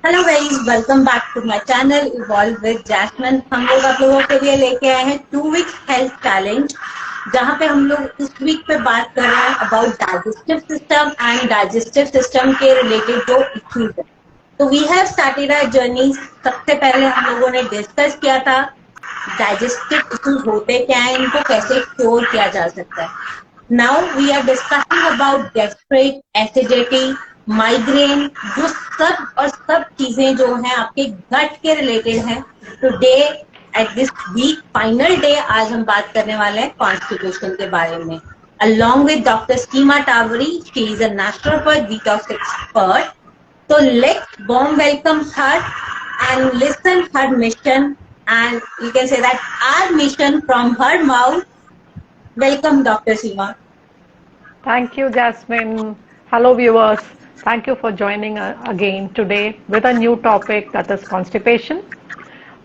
Hello guys, welcome back to my channel evolve with Jasmine. हम लोग आप लोगों के लिए लेके आए हैं 2 वीक्स हेल्थ चैलेंज, जहां पे हम लोग इस वीक पे बात कर रहे हैं about digestive system and digestive system के रिलेटेड जो इश्यूज है। तो we have started our journey. सबसे पहले हम लोगों ने डिस्कस किया था डाइजेस्टिव इश्यूज होते क्या है, इनको कैसे क्योर किया जा सकता है। Now we are discussing about gastric acidity, migraine, जो सब चीजें जो हैं आपके गट के रिलेटेड हैं। Today at this week final day आज हम बात करने वाले हैं कॉन्स्टिपेशन के बारे में, along with Dr. Seema Tavri. She is a naturopath detox expert. So let's warm welcome her and listen her mission, and you can say that our mission from her mouth. Welcome, Dr. Seema. Thank you, Jasmine. Hello, viewers. Thank you for joining again today with a new topic, that is constipation,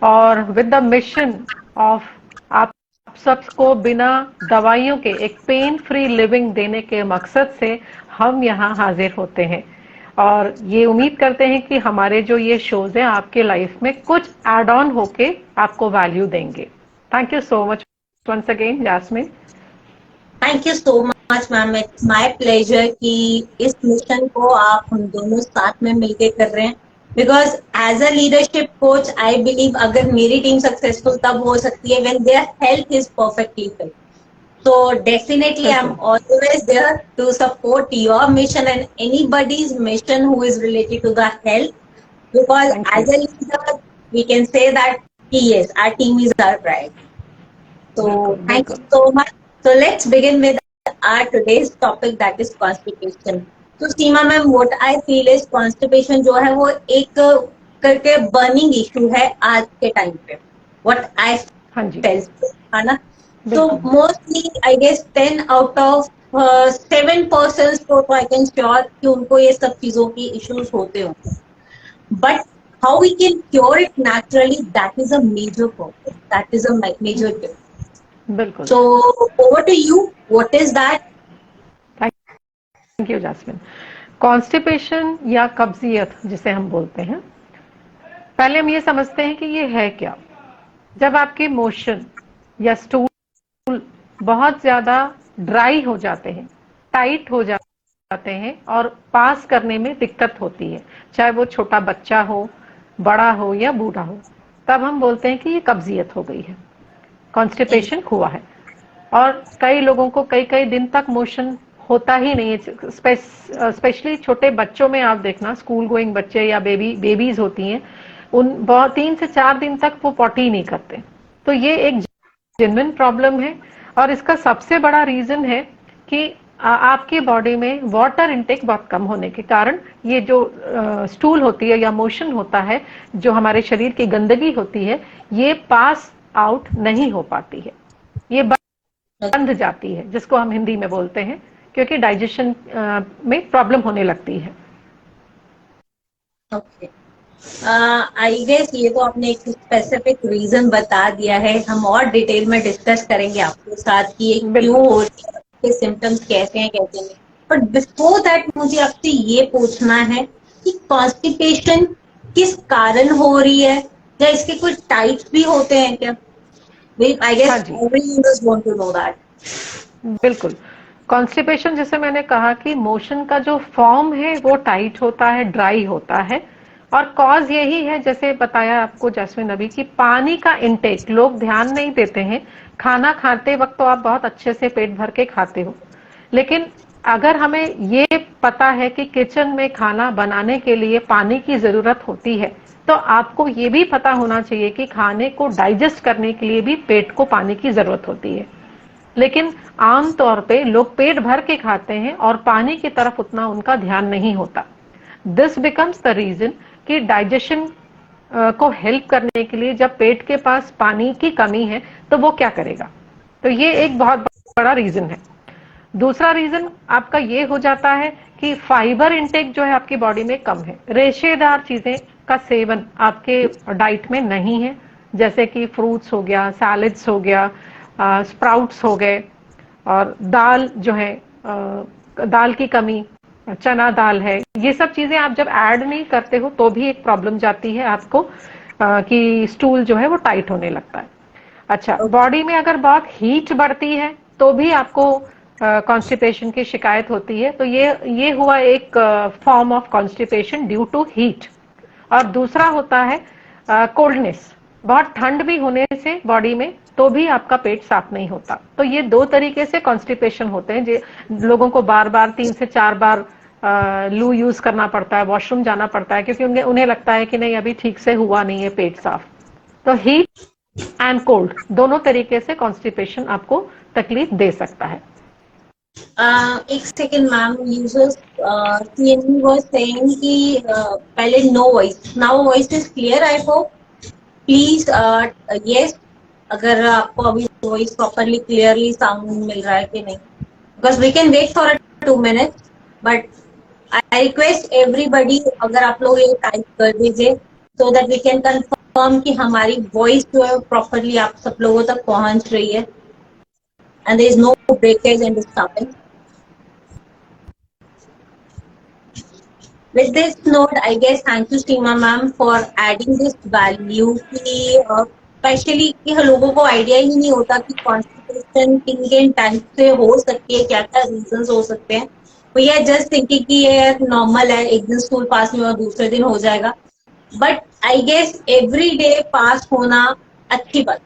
और with the mission of आप सबको बिना दवाइयों के एक pain free living देने के मकसद से हम यहाँ हाजिर होते हैं और ये उम्मीद करते हैं कि हमारे जो ये शोज हैं आपके लाइफ में कुछ एड ऑन होके आपको वैल्यू देंगे। Thank you so much once again, Jasmine. Thank you so much ma'am, it's my pleasure कि इस मिशन को आप हम दोनों साथ में मिलके कर रहे हैं। Because as a leadership coach I believe अगर मेरी टीम सक्सेसफुल तब हो सकती है when their health is perfectly fit. So definitely I'm बिल्कुल always there to support your mission and anybody's mission who is related to the health, because thank you. as a leader we can say that yes, our team is our pride. बिल्कुल So thank you बिल्कुल so much. So let's begin with our today's topic, that is constipation. So Seema ma'am, what I feel is constipation जो है वो एक करके burning issue है आज के टाइम पे। What I हाँ जी felt है ना। So बिल्कुल mostly I guess 10 out of 7 persons को I can sure कि उनको ये सब चीजों की issues होते होंगे। But how we can cure it naturally, that is a major purpose. That is a major difference. बिल्कुल। So over to you. What is that? Thank you Jasmine. Constipation या कब्जियत जिसे हम बोलते हैं, पहले हम ये समझते हैं कि ये है क्या। जब आपके मोशन या स्टूल बहुत ज्यादा ड्राई हो जाते हैं, टाइट हो जाते हैं और पास करने में दिक्कत होती है, चाहे वो छोटा बच्चा हो, बड़ा हो या बूढ़ा हो, तब हम बोलते हैं कि ये कब्जियत हो गई है, कॉन्स्टिपेशन हुआ है। और कई लोगों को कई कई दिन तक मोशन होता ही नहीं है। स्पेशली छोटे बच्चों में आप देखना, स्कूल गोइंग बच्चे या बेबीज होती हैं, उन 3 से 4 दिन तक वो पॉटी नहीं करते। तो ये एक जेन्युइन प्रॉब्लम है और इसका सबसे बड़ा रीजन है कि आपकी बॉडी में वाटर इनटेक बहुत कम होने के कारण ये जो स्टूल होती है या मोशन होता है, जो हमारे शरीर की गंदगी होती है, ये पास आउट नहीं हो पाती है, ये बंध जाती है, जिसको हम हिंदी में बोलते हैं, क्योंकि डाइजेशन में प्रॉब्लम होने लगती है। Okay. आई गेस ये तो आपने एक स्पेसिफिक रीजन बता दिया है। हम और डिटेल में डिस्कस करेंगे आपके साथ कि ये क्यों बिल्कुल हो रही है, इसके सिम्टम्स कैसे हैं कैसे नहीं। बट बिफोर दैट मुझे आपसे ये पूछना है कि कॉन्स्टिपेशन किस कारण हो रही है, या इसके कुछ टाइप्स भी होते हैं क्या? आई हाँ गेस जी every users want to know that. बिल्कुल। कॉन्स्टिपेशन, जैसे मैंने कहा कि मोशन का जो फॉर्म है वो टाइट होता है, ड्राई होता है, और कॉज यही है, जैसे बताया आपको जैस्मिन अभी, कि पानी का इंटेक लोग ध्यान नहीं देते हैं। खाना खाते वक्त तो आप बहुत अच्छे से पेट भर के खाते हो, लेकिन अगर हमें ये पता है कि किचन में खाना बनाने के लिए पानी की जरूरत होती है, तो आपको ये भी पता होना चाहिए कि खाने को डाइजेस्ट करने के लिए भी पेट को पानी की जरूरत होती है। लेकिन आम तौर पे लोग पेट भर के खाते हैं और पानी की तरफ उतना उनका ध्यान नहीं होता। दिस बिकम्स द रीजन कि डाइजेशन को हेल्प करने के लिए जब पेट के पास पानी की कमी है तो वो क्या करेगा। तो ये एक बहुत बड़ा रीजन है। दूसरा रीजन आपका ये हो जाता है कि फाइबर इंटेक जो है आपकी बॉडी में कम है, रेशेदार चीजें का सेवन आपके डाइट में नहीं है, जैसे कि फ्रूट्स हो गया, सैलेड्स हो गया, स्प्राउट्स हो गए, और दाल जो है, दाल की कमी, चना दाल है, ये सब चीजें आप जब ऐड नहीं करते हो तो भी एक प्रॉब्लम जाती है आपको, कि स्टूल जो है वो टाइट होने लगता है। अच्छा, ओके। बॉडी में अगर बहुत हीट बढ़ती है तो भी आपको कॉन्स्टिपेशन की शिकायत होती है। तो ये हुआ एक form of constipation due to heat. और दूसरा होता है कोल्डनेस, बहुत ठंड भी होने से बॉडी में तो भी आपका पेट साफ नहीं होता। तो ये दो तरीके से कॉन्स्टिपेशन होते हैं, जो लोगों को बार बार 3 से 4 बार लू यूज करना पड़ता है, वॉशरूम जाना पड़ता है, क्योंकि उन्हें लगता है कि नहीं अभी ठीक से हुआ नहीं है पेट साफ। तो हीट एंड कोल्ड दोनों तरीके से कॉन्स्टिपेशन आपको तकलीफ दे सकता है। एक सेकेंड मैम, यूजर्स सीएनई वाज सेइंग कि पहले no voice, now voice is clear I hope. Please yes, अगर आपको अभी वॉइस प्रॉपरली क्लियरली साउंड मिल रहा है कि नहीं, because we can wait for 2 minutes, but I request everybody अगर आप लोग ये टाइप कर दीजिए so that we can confirm कि हमारी वॉइस जो है प्रॉपरली आप सब लोगों तक पहुंच रही है and there is no breakage and disturbance. With this note, I guess thank you Seema ma'am for adding this value कि स्पेशली कि लोगों को आइडिया ही नहीं होता कि कॉन्स्टिपेशन किन किन टाइप से हो सकती है, क्या क्या रीजंस हो सकते हैं। वी आर जस्ट थिंकिंग कि ये नॉर्मल है, एक दिन स्कूल पास में और दूसरे दिन हो जाएगा, but I guess every day pass होना अच्छी बात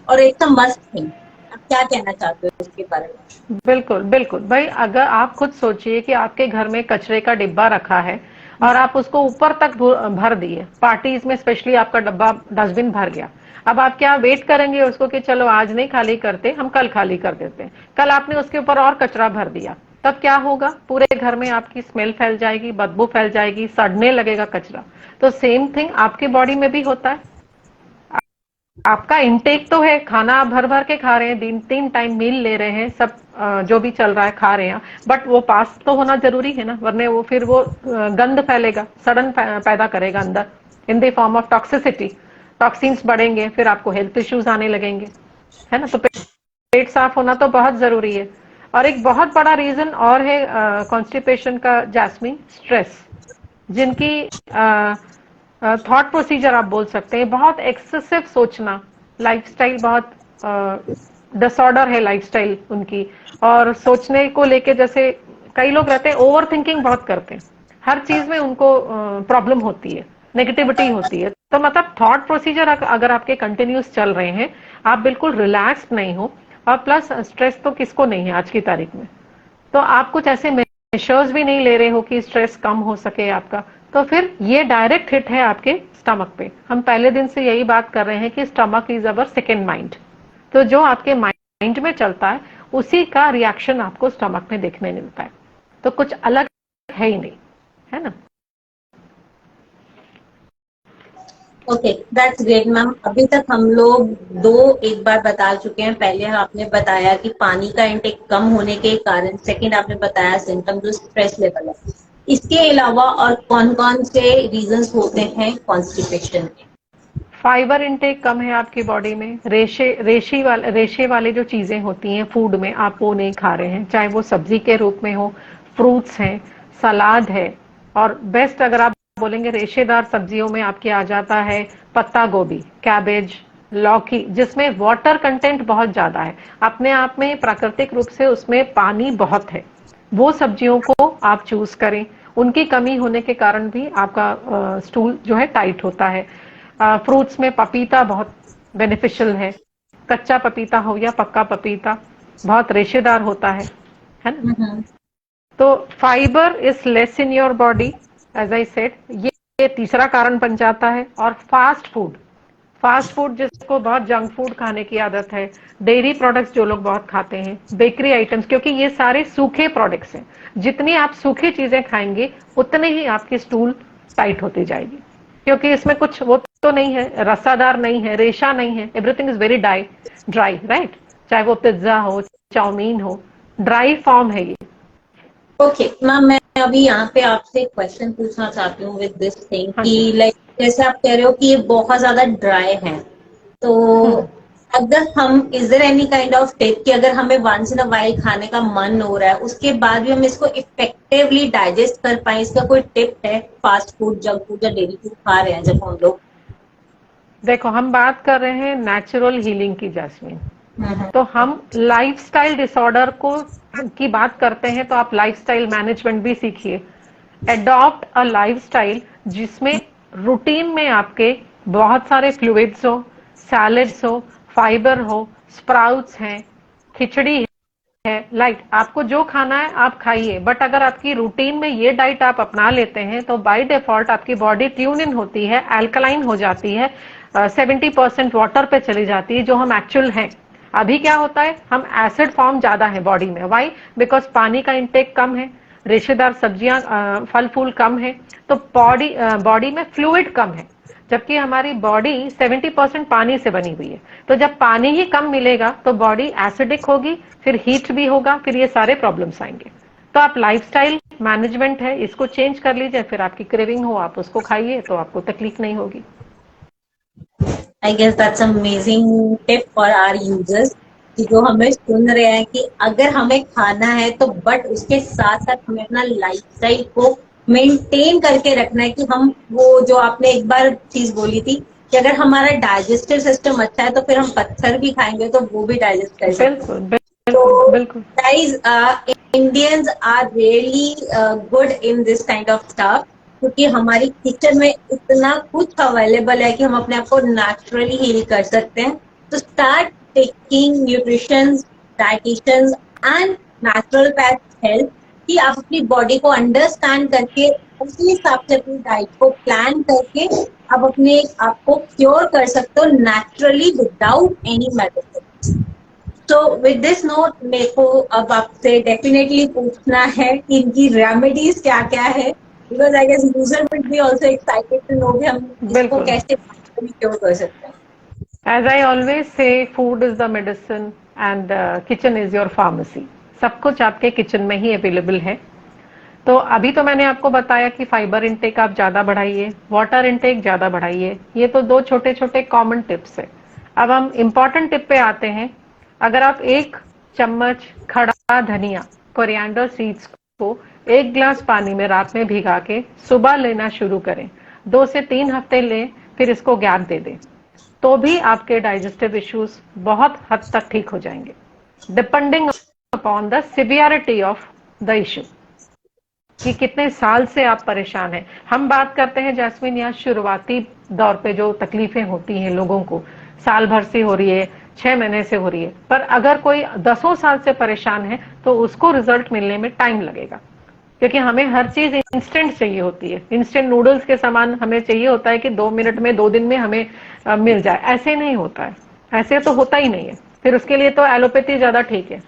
और एक मस्ट थिंग। आप क्या कहना चाहते हो इसके बारे में? बिल्कुल बिल्कुल भाई, अगर आप खुद सोचिए कि आपके घर में कचरे का डिब्बा रखा है और आप उसको ऊपर तक भर दिए, पार्टीज में स्पेशली आपका डब्बा डस्टबिन भर गया। अब आप क्या वेट करेंगे उसको कि चलो आज नहीं खाली करते, हम कल खाली कर देते हैं। कल आपने उसके ऊपर और कचरा भर दिया, तब क्या होगा? पूरे घर में आपकी स्मेल फैल जाएगी, बदबू फैल जाएगी, सड़ने लगेगा कचरा। तो सेम थिंग आपके बॉडी में भी होता है। आपका इनटेक तो है, खाना आप भर भर के खा रहे हैं, 3 टाइम मील ले रहे हैं, सब जो भी चल रहा है खा रहे हैं, बट वो पास तो होना जरूरी है ना, वरने वो फिर वो गंद फैलेगा, सड़न पैदा करेगा अंदर in the form of toxicity. Toxins बढ़ेंगे, फिर आपको हेल्थ इश्यूज आने लगेंगे, है ना। तो पेट साफ होना तो बहुत जरूरी है। और एक बहुत बड़ा रीजन और है कॉन्स्टिपेशन का जैस्मीन, स्ट्रेस। जिनकी थॉट प्रोसीजर आप बोल सकते हैं, बहुत एक्सेसिव सोचना, लाइफस्टाइल बहुत डिसऑर्डर है लाइफस्टाइल उनकी, और सोचने को लेके जैसे कई लोग रहते हैं ओवर थिंकिंग बहुत करते हैं, हर चीज में उनको प्रॉब्लम होती है, नेगेटिविटी होती है। तो मतलब थॉट प्रोसीजर अगर आपके कंटिन्यूस चल रहे हैं, आप बिल्कुल रिलैक्स्ड नहीं हो, और प्लस स्ट्रेस तो किसको नहीं है आज की तारीख में, तो आप कुछ ऐसे मेजर्स भी नहीं ले रहे हो कि स्ट्रेस कम हो सके आपका, तो फिर ये डायरेक्ट हिट है आपके स्टमक पे। हम पहले दिन से यही बात कर रहे हैं कि stomach is our second mind. तो जो आपके माइंड में चलता है उसी का रिएक्शन आपको स्टमक में देखने मिलता है, तो कुछ अलग है ही नहीं, है ना। Okay, that's great ma'am. अभी तक हम लोग एक बार बता चुके हैं। पहले आपने बताया कि पानी का इंटेक कम होने के कारण, सेकंड आपने बताया सिम्टम जो स्ट्रेस लेवल है। इसके अलावा और कौन कौन से रीजंस होते हैं कॉन्स्टिपेशन के? फाइबर इंटेक कम है आपकी बॉडी में, रेशे वाले जो चीजें होती हैं फूड में, आप वो नहीं खा रहे हैं, चाहे वो सब्जी के रूप में हो, फ्रूट्स हैं, सलाद है। और बेस्ट अगर आप बोलेंगे रेशेदार सब्जियों में आपके आ जाता है पत्ता गोभी, कैबेज, लौकी, जिसमें वाटर कंटेंट बहुत ज्यादा है, अपने आप में प्राकृतिक रूप से उसमें पानी बहुत है। वो सब्जियों को आप चूज करें। उनकी कमी होने के कारण भी आपका स्टूल जो है टाइट होता है। फ्रूट्स में पपीता बहुत बेनिफिशियल है, कच्चा पपीता हो या पक्का पपीता, बहुत रेशेदार होता है ना। तो fibre is less in your body, as I said, ये तीसरा कारण बन जाता है। और फास्ट फूड जिसको बहुत जंक फूड खाने की आदत है, डेयरी प्रोडक्ट्स जो लोग बहुत खाते हैं, बेकरी आइटम्स, क्योंकि ये सारे सूखे प्रोडक्ट्स हैं। जितनी आप सूखी चीजें खाएंगे उतने ही आपकी स्टूल टाइट होती जाएगी, क्योंकि इसमें कुछ वो तो नहीं है, रसादार नहीं है, रेशा नहीं है, everything is very dry, right. चाहे वो पिज्जा हो, चाउमीन हो, ड्राई फॉर्म है ये। ओके मैम, मैं अभी यहाँ पे आपसे क्वेश्चन पूछना चाहती हूँ विद दिस थिंग कि लाइक जैसे आप कह रहे हो कि ये बहुत ज्यादा ड्राई है, तो अगर हम, is there any kind of tip कि अगर हमें वंस इन अ वाइल खाने का मन हो रहा है, उसके बाद भी हम इसको इफेक्टिव इफेक्टिवली डाइजेस्ट कर पाए, इसका कोई टिप है? फास्ट फूड, जंक फूड या डेयरी फूड खा रहे हैं जब हम लोग। देखो, हम बात कर रहे हैं नेचुरल हीलिंग की जैस्मिन। हम्म। तो हम लाइफस्टाइल डिसऑर्डर को की बात करते हैं, तो आप लाइफस्टाइल मैनेजमेंट भी सीखिए। अडॉप्ट अ लाइफस्टाइल जिसमें रूटीन में आपके बहुत सारे फ्लूइड्स हो, सैलेड्स हो, फाइबर हो, स्प्राउट्स हैं, खिचड़ी है। लाइक आपको जो खाना है आप खाइए, बट अगर आपकी रूटीन में ये डाइट आप अपना लेते हैं तो बाय डिफॉल्ट आपकी बॉडी ट्यून इन होती है, अल्कलाइन हो जाती है, 70% वाटर पे चली जाती है, जो हम एक्चुअल हैं। अभी क्या होता है, हम एसिड फॉर्म ज्यादा है बॉडी में। वाई? बिकॉज पानी का इंटेक कम है, रेशेदार सब्जियां, फल फूल कम है, तो बॉडी में फ्लूइड कम है। जबकि हमारी बॉडी 70% पानी से बनी हुई है। तो जब पानी ही कम मिलेगा तो बॉडी एसिडिक होगी, फिर हीट भी होगा, फिर ये सारे प्रॉब्लम्स आएंगे। तो आप लाइफस्टाइल मैनेजमेंट है, इसको चेंज कर लीजिए, फिर आपकी क्रेविंग हो आप उसको खाइए, तो आपको तकलीफ नहीं होगी। I guess that's amazing tip for our users, कि जो हमें सुन रहे हैं कि अगर हमें खाना है तो बट उसके साथ साथ हमें अपना लाइफस्टाइल को मेंटेन करके रखना है। कि हम वो जो आपने एक बार चीज बोली थी कि अगर हमारा डाइजेस्टिव सिस्टम अच्छा है तो फिर हम पत्थर भी खाएंगे तो वो भी डाइजेस्ट कर सकते बिल्कुल हैं। बिल्कुल तो बिल्कुल। guys, Indians are really good in this kind of stuff, क्योंकि हमारी किचन में इतना कुछ अवेलेबल है कि हम अपने आप को नेचुरली हील कर सकते हैं। तो start taking nutrition, dietitians and natural path health, कि आप अपनी बॉडी को अंडरस्टैंड करके उसी हिसाब से अपनी डाइट को प्लान करके आप अपने आप को क्योर कर सकते हो नेचुरली विदाउट एनी मेडिसिन। तो विद दिस नोट, मेरे को अब आपसे डेफिनेटली पूछना है कि इनकी रेमेडीज क्या क्या है, because I guess user will be also excited to know कि हम इसको बिल्कुल। कैसे क्योर कर सकते हैं। As I always say, food is the medicine and kitchen is your pharmacy. सब कुछ आपके किचन में ही अवेलेबल है। तो अभी तो मैंने आपको बताया कि फाइबर इंटेक आप ज्यादा बढ़ाइए, वाटर इंटेक ज्यादा बढ़ाइए। ये तो दो छोटे छोटे कॉमन टिप्स है। अब हम इम्पोर्टेंट टिप पे आते हैं। अगर आप 1 चम्मच खड़ा धनिया, कोरिएंडर सीड्स को 1 गिलास पानी में रात में भिगा के सुबह लेना शुरू करें, 2 से 3 हफ्ते लें, फिर इसको गैप दे दें, तो भी आपके डाइजेस्टिव इश्यूज बहुत हद तक ठीक हो जाएंगे, depending upon the severity of the issue, कि कितने साल से आप परेशान हैं। हम बात करते हैं जैस्मिन यहाँ शुरुआती दौर पे जो तकलीफें होती हैं लोगों को, साल भर से हो रही है, 6 महीने से हो रही है, पर अगर कोई 10 साल से परेशान है तो उसको रिजल्ट मिलने में टाइम लगेगा। क्योंकि हमें हर चीज इंस्टेंट चाहिए होती है, इंस्टेंट नूडल्स के समान हमें चाहिए होता है कि 2 मिनट में 2 दिन में हमें मिल जाए। ऐसे नहीं होता है, ऐसे तो होता ही नहीं है। फिर उसके लिए तो एलोपैथी ज्यादा ठीक है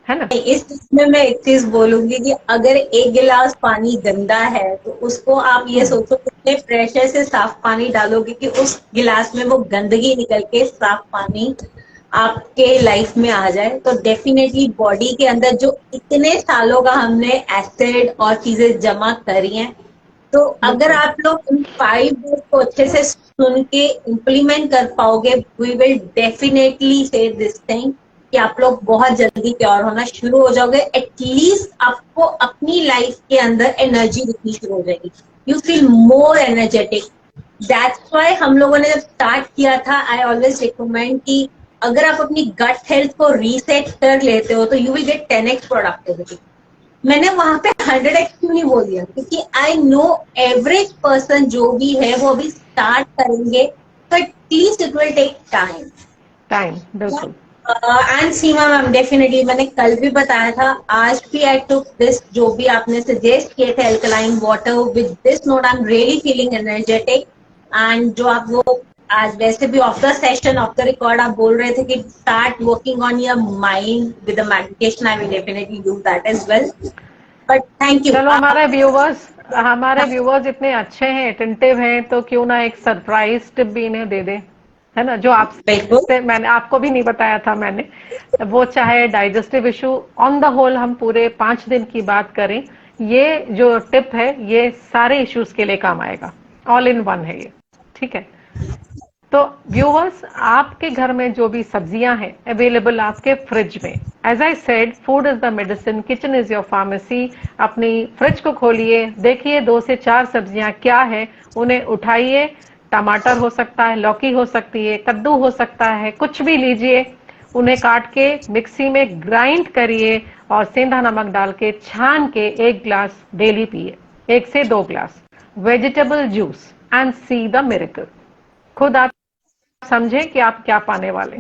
ना। इस चीज में मैं एक चीज बोलूंगी कि अगर 1 गिलास पानी गंदा है तो उसको आप ये सोचो कितने प्रेशर से साफ पानी डालोगे कि उस गिलास में वो गंदगी निकल के साफ पानी आपके लाइफ में आ जाए। तो डेफिनेटली बॉडी के अंदर जो इतने सालों का हमने एसिड और चीजें जमा करी हैं, तो अगर आप लोग इन 5 डेज को अच्छे से सुन के इम्प्लीमेंट कर पाओगे, वी विल डेफिनेटली से दिस थिंग कि आप लोग बहुत जल्दी प्योर होना शुरू हो जाओगे। एटलीस्ट आपको अपनी लाइफ के अंदर एनर्जी दिखनी शुरू हो जाएगी, you feel more energetic. That's why हम लोगों ने जब स्टार्ट किया था, आई ऑलवेज रिकमेंड कि अगर आप अपनी गट हेल्थ को रीसेट कर लेते हो तो you will get 10x productivity. मैंने वहां पे 100x क्यों नहीं बोल दिया, क्योंकि आई नो एवरेज पर्सन जो भी है वो अभी स्टार्ट करेंगे, तो at least it will take time. बिल्कुल। एंड सीमा मैम, डेफिनेटली मैंने कल भी बताया था, आज भी आई टुक दिस, जो भी आपने सजेस्ट किए थे alkaline water, with this note I am really feeling energetic. And जो आप वो आज वैसे भी off the session, off the record आप बोल रहे थे कि start working on your mind with the meditation, I will definitely do that as well. But thank you. चलो, हमारे व्यूवर्स इतने अच्छे हैं, अटेंटिव हैं, तो क्यों ना एक सरप्राइज टिप भी इन्हें दे दें, है ना, जो आपसे मैंने आपको भी नहीं बताया था मैंने। वो चाहे digestive issue, on the whole हम पूरे 5 दिन की बात करें, ये जो टिप है ये सारे इश्यूज के लिए काम आएगा, ऑल इन वन है ये, ठीक है। तो व्यूअर्स, आपके घर में जो भी सब्जियां हैं अवेलेबल आपके फ्रिज में, as I said, food is the medicine, kitchen is your pharmacy. अपनी फ्रिज को खोलिए, देखिए 2 से 4 सब्जियां क्या है, उन्हें उठाइए। टमाटर हो सकता है, लौकी हो सकती है, कद्दू हो सकता है, कुछ भी लीजिए, उन्हें काट के मिक्सी में ग्राइंड करिए और सेंधा नमक डाल के छान के 1 ग्लास डेली पिए, 1 से 2 glass vegetable juice, and see the miracle. खुद आप समझें कि आप क्या पाने वाले।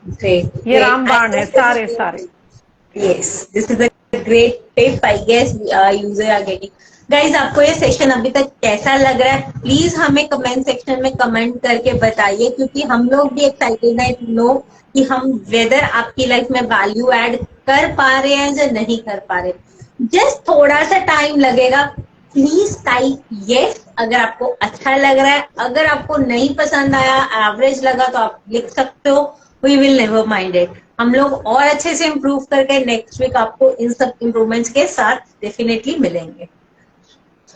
Great, ये great. I रामबाण है guess this is सारे सारे। great. Yes, this is a great tip. I guess user are getting. Guys, आपको ये सेशन अभी तक कैसा लग रहा है, प्लीज हमें कमेंट सेक्शन में कमेंट करके बताइए, क्योंकि हम लोग भी एक्साइटेड है टू नो कि हम वेदर आपकी लाइफ में वैल्यू ऐड कर पा रहे हैं या नहीं कर पा रहे। जस्ट थोड़ा सा टाइम लगेगा, प्लीज टाइप यस अगर आपको अच्छा लग रहा है। अगर आपको नहीं पसंद आया, एवरेज लगा, तो आप लिख सकते हो, we will never mind it. हम लोग और अच्छे से इम्प्रूव करके नेक्स्ट वीक आपको इन सब इम्प्रूवमेंट्स के साथ डेफिनेटली मिलेंगे।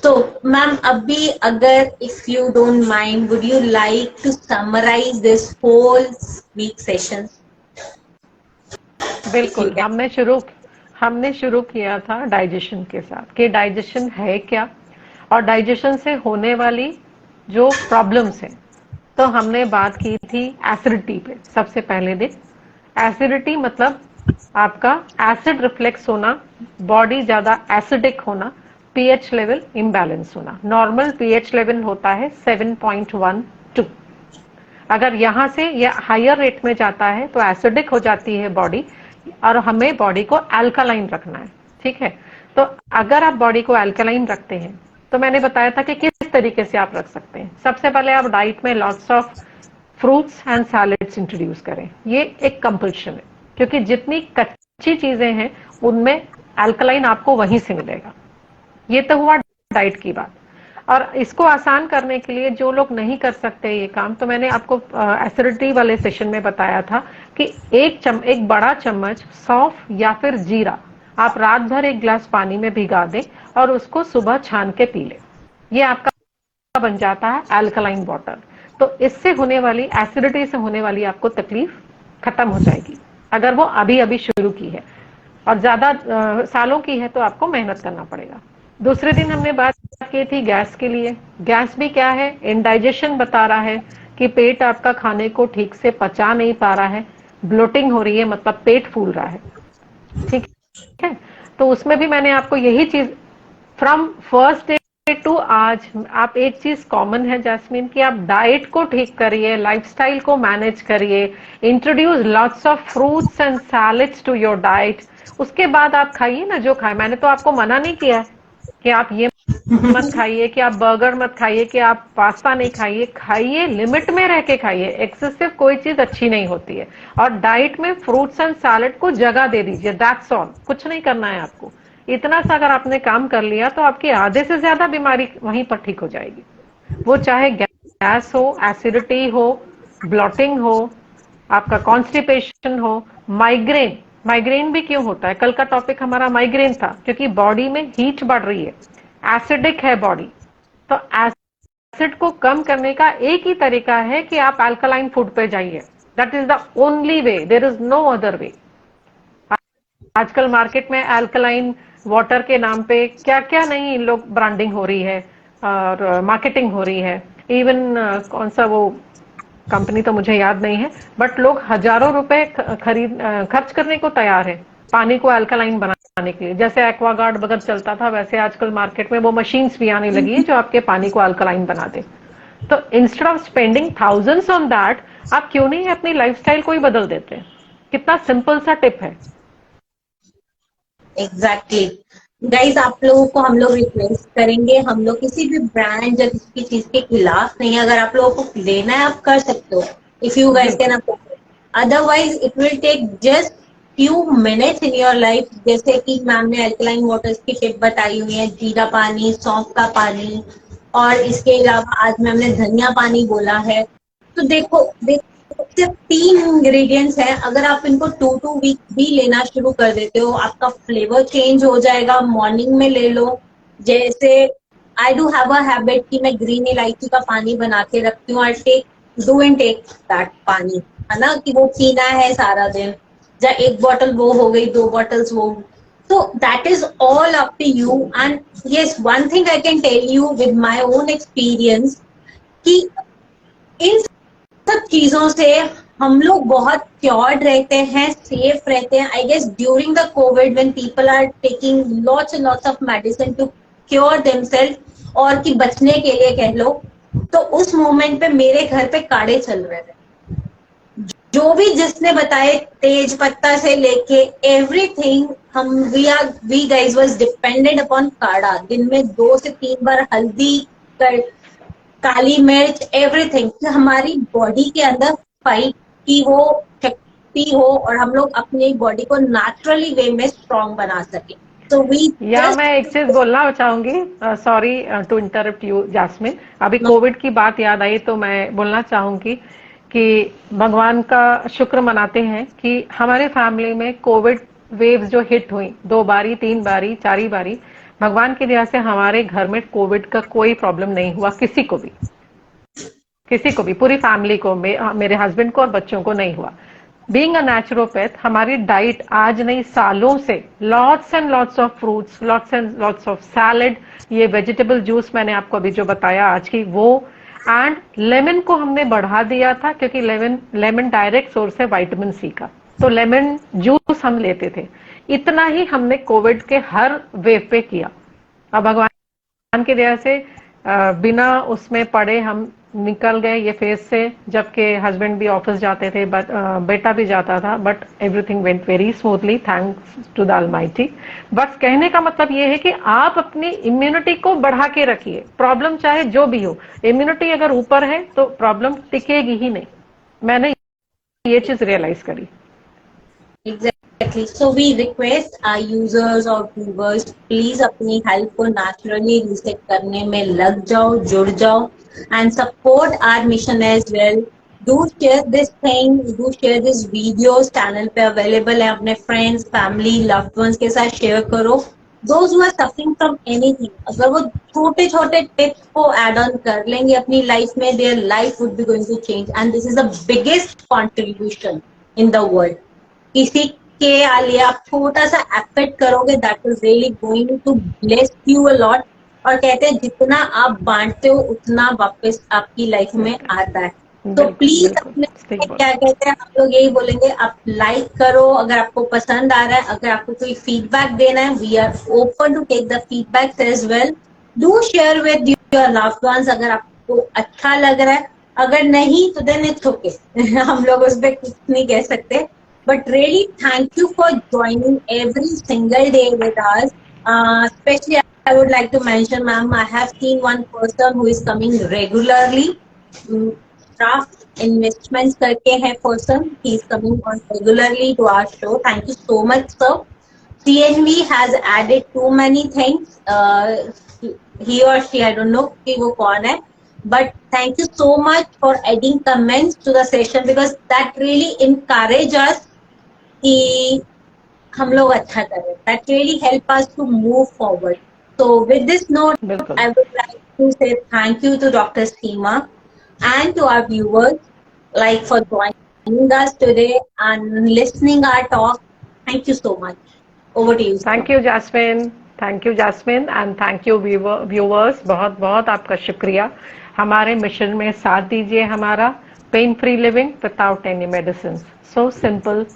तो मैम, अभी अगर if you don't mind, would you like to summarise this whole week session? बिल्कुल। हमने शुरू किया था डाइजेशन के साथ, कि डाइजेशन है क्या और डाइजेशन से होने वाली जो प्रॉब्लम्स हैं। तो हमने बात की थी एसिडिटी पे सबसे पहले दिन। एसिडिटी मतलब आपका एसिड रिफ्लेक्स होना, बॉडी ज्यादा एसिडिक होना, पीएच लेवल इम्बैलेंस होना। नॉर्मल पीएच लेवल होता है 7.12। अगर यहां से ये हायर रेट में जाता है तो एसिडिक हो जाती है बॉडी, और हमें बॉडी को अल्कालाइन रखना है। ठीक है, तो अगर आप बॉडी को अल्कालाइन रखते हैं तो मैंने बताया था कि किस तरीके से आप रख सकते हैं। सबसे पहले आप डाइट में lots of fruits and salads introduce करें। ये एक कंपल्शन है, क्योंकि जितनी कच्ची चीजें हैं उनमें अल्कलाइन आपको वहीं से मिलेगा। ये तो हुआ डाइट की बात। और इसको आसान करने के लिए जो लोग नहीं कर सकते ये काम, तो मैंने आपको एसिडिटी वाले सेशन में बताया था कि एक बड़ा चम्मच सौंफ या फिर जीरा आप रात भर 1 गिलास पानी में भिगा दें और उसको सुबह छान के पी लें। ये आपका बन जाता है अल्कलाइन वाटर। तो इससे होने वाली एसिडिटी से होने वाली आपको तकलीफ खत्म हो जाएगी, अगर वो अभी अभी शुरू की है। और ज्यादा सालों की है तो आपको मेहनत करना पड़ेगा। दूसरे दिन हमने बात की थी गैस के लिए। गैस भी क्या है, इंडाइजेशन बता रहा है कि पेट आपका खाने को ठीक से पचा नहीं पा रहा है, ब्लोटिंग हो रही है, मतलब पेट फूल रहा है। ठीक है, तो उसमें भी मैंने आपको यही चीज फ्रॉम फर्स्ट डे टू आज, आप एक चीज कॉमन है जैस्मिन, कि आप डाइट को ठीक करिए, लाइफस्टाइल को मैनेज करिए, introduce lots of fruits and salads to your diet. उसके बाद आप खाइए ना जो खाए। मैंने तो आपको मना नहीं किया कि आप ये मत खाइए, कि आप बर्गर मत खाइए, कि आप पास्ता नहीं खाइए। खाइए, लिमिट में रह के खाइए। एक्सेसिव कोई चीज अच्छी नहीं होती है। और डाइट में फ्रूट्स एंड सैलेड को जगह दे दीजिए, दैट्स ऑल। कुछ नहीं करना है आपको। इतना सा अगर आपने काम कर लिया तो आपकी आधे से ज्यादा बीमारी वहीं पर ठीक हो जाएगी। वो चाहे गैस हो, एसिडिटी हो, ब्लॉटिंग हो, आपका कॉन्स्टिपेशन हो, माइग्रेन। माइग्रेन भी क्यों होता है? कल का टॉपिक हमारा माइग्रेन था, क्योंकि बॉडी में हीट बढ़ रही है, एसिडिक है बॉडी। तो एसिड को कम करने का एक ही तरीका है कि आप अल्कलाइन फूड पे जाइए। That is the only way, there is no other way. आजकल मार्केट में अल्कलाइन वाटर के नाम पे क्या क्या नहीं इन लोग ब्रांडिंग हो रही है और मार्केटिंग हो रही है। इवन कौन सा वो कंपनी तो मुझे याद नहीं है, बट लोग हजारों रुपए खर्च करने को तैयार है पानी को अल्कलाइन बनाने के लिए। जैसे एक्वागार्ड बगैर चलता था, वैसे आजकल मार्केट में वो मशीन्स भी आने लगी है जो आपके पानी को अल्कलाइन बना दे। तो instead of spending thousands on that, आप क्यों नहीं अपनी लाइफस्टाइल को ही बदल देते हैं? कितना सिंपल सा टिप है। एग्जैक्टली गाइज, आप लोगों को हम लोग रिक्वेस्ट करेंगे, हम लोग किसी भी ब्रांड या किसी भी चीज के खिलाफ नहीं है। अगर आप लोगों को लेना है आप कर सकते हो, if you guys can afford. Otherwise it will take just few minutes in your life. जैसे कि मैम ने अल्कलाइन वाटर्स की टिप बताई हुई है, जीरा पानी, सौंफ का पानी, और इसके अलावा आज मैम ने धनिया पानी बोला है। तो देखो सिर्फ 3 इंग्रेडिएंट्स हैं। अगर आप इनको 2 वीक भी लेना शुरू कर देते हो, आपका फ्लेवर चेंज हो जाएगा। मॉर्निंग में ले लो, जैसे I do have a habit कि मैं ग्रीन इलायची का पानी बना के रखती हूँ, I take do and take that pani, है ना, कि वो पीना है सारा दिन, या एक बॉटल वो हो गई, 2 बॉटल्स वो। So that is all up to you. And yes, one thing I can tell you with my own experience कि इन सब चीजों से हम लोग बहुत क्योर्ड रहते हैं, सेफ रहते हैं। I guess during the Covid when people are taking lots and lots of medicine to cure themselves, और कि बचने के लिए कह लो, तो उस मोमेंट पे मेरे घर पे काढ़े चल रहे थे, जो भी जिसने बताए, तेज पत्ता से लेके एवरीथिंग, हम we guys was dependent upon kadha. दिन में 2 से 3 बार हल्दी, काली मिर्च, एवरीथिंग, हमारी बॉडी के अंदर फाइट की वो शक्ति हो और हम लोग अपनी बॉडी को नेचुरली वे में स्ट्रॉन्ग बना सके। तो मैं एक चीज बोलना चाहूंगी, sorry to interrupt you Jasmine, अभी कोविड की बात याद आई तो मैं बोलना चाहूंगी कि भगवान का शुक्र मनाते हैं कि हमारे फैमिली में कोविड वेव्स जो हिट हुई 2 बारी 3 बारी 4 बारी, भगवान की दया से हमारे घर में कोविड का कोई प्रॉब्लम नहीं हुआ, किसी को भी, पूरी फैमिली को, मेरे हस्बैंड को और बच्चों को नहीं हुआ। बीइंग अ नेचुरोपैथ, हमारी डाइट आज नहीं सालों से lots and lots of fruits, lots and lots of salad, ये वेजिटेबल जूस मैंने आपको अभी जो बताया आज की वो, एंड लेमन को हमने बढ़ा दिया था क्योंकि लेमन डायरेक्ट सोर्स है विटामिन सी का, तो लेमन जूस हम लेते थे। इतना ही हमने कोविड के हर वेव पे किया। अब भगवान की दया से बिना उसमें पड़े हम निकल गए ये फेज से, जबकि हस्बैंड भी ऑफिस जाते थे, बेटा भी जाता था, but everything went very smoothly thanks to the Almighty. बस कहने का मतलब ये है कि आप अपनी इम्यूनिटी को बढ़ा के रखिए, प्रॉब्लम चाहे जो भी हो, इम्यूनिटी अगर ऊपर है तो प्रॉब्लम टिकेगी ही नहीं। मैंने ये चीज रियलाइज करी। Exactly. So we request our users or viewers, please अपनी हेल्थ को नेचुरली रीसेट करने में लग जाओ, जुड़ जाओ, and support our mission as well. Do share this thing, do share this videos, channel पे अवेलेबल है, अपने फ्रेंड्स, फैमिली, लव्ड वंस के साथ शेयर करो। Those who are suffering from anything, अगर वो छोटे छोटे टिप्स को एड ऑन कर लेंगे अपनी लाइफ में, their life would be going to change, and this is the biggest contribution in the world. किसी के लिए आप छोटा सा एफर्ट करोगे, that is really going to bless you a lot. और कहते हैं जितना आप बांटते हो उतना वापस आपकी लाइफ में आता है। तो प्लीज अपने क्या कहते हैं, हम लोग यही बोलेंगे, आप लाइक करो अगर आपको पसंद आ रहा है, अगर आपको कोई फीडबैक देना है, we are open to take the feedback as well. Do share with your loved ones अगर आपको अच्छा लग रहा है, अगर नहीं तो देन इट्स ओके हम लोग उस पर कुछ नहीं कह सकते। But really, thank you for joining every single day with us. Especially, I would like to mention, ma'am, I have seen one person who is coming regularly. Craft Investments करके है person. He is coming on regularly to our show. Thank you so much, sir. CNV has added too many things. He or she, I don't know कि वो कौन है. But thank you so much for adding comments to the session because that really encourage us कि हम लोग अच्छा करें. That really help us to move forward. So with this note, I would like to say thank you to Dr. Seema and to our viewers, like for joining us today and listening our talk. Thank you so much. Over to you. Thank you, Jasmine. Thank you, Jasmine, and thank you, viewers. बहुत बहुत आपका शुक्रिया. हमारे mission में साथ दीजिए हमारा pain free living without any medicine. So simple,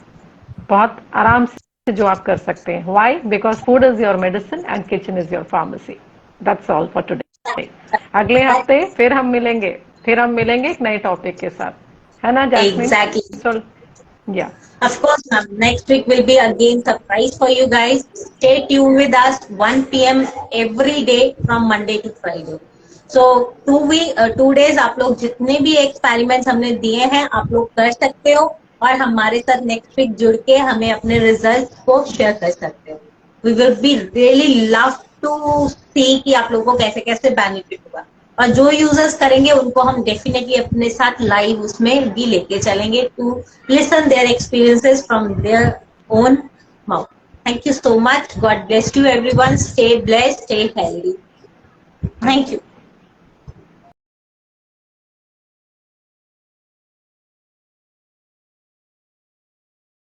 बहुत आराम से जो आप कर सकते हैं. Why? Because food is your medicine and kitchen is your pharmacy. That's all for today. अगले हफ्ते फिर हम मिलेंगे एक नए टॉपिक के साथ, है ना jasmine? Exactly. So, yeah. Of course, ma'am. Next week will be again surprise for you guys. Stay tuned with us 1 p.m. every day from Monday to Friday. So 2 days आप लोग जितने भी एक्सपेरिमेंट्स हमने दिए हैं आप लोग कर सकते हो और हमारे साथ नेक्स्ट वीक जुड़ के हमें अपने रिजल्ट को शेयर कर सकते हो. We will be really love to see कि आप लोगों को कैसे कैसे बेनिफिट हुआ, और जो यूजर्स करेंगे उनको हम डेफिनेटली अपने साथ लाइव उसमें भी लेके चलेंगे to listen their experiences from their own mouth. Thank you so much. God bless you everyone. Stay blessed, stay healthy. Thank you.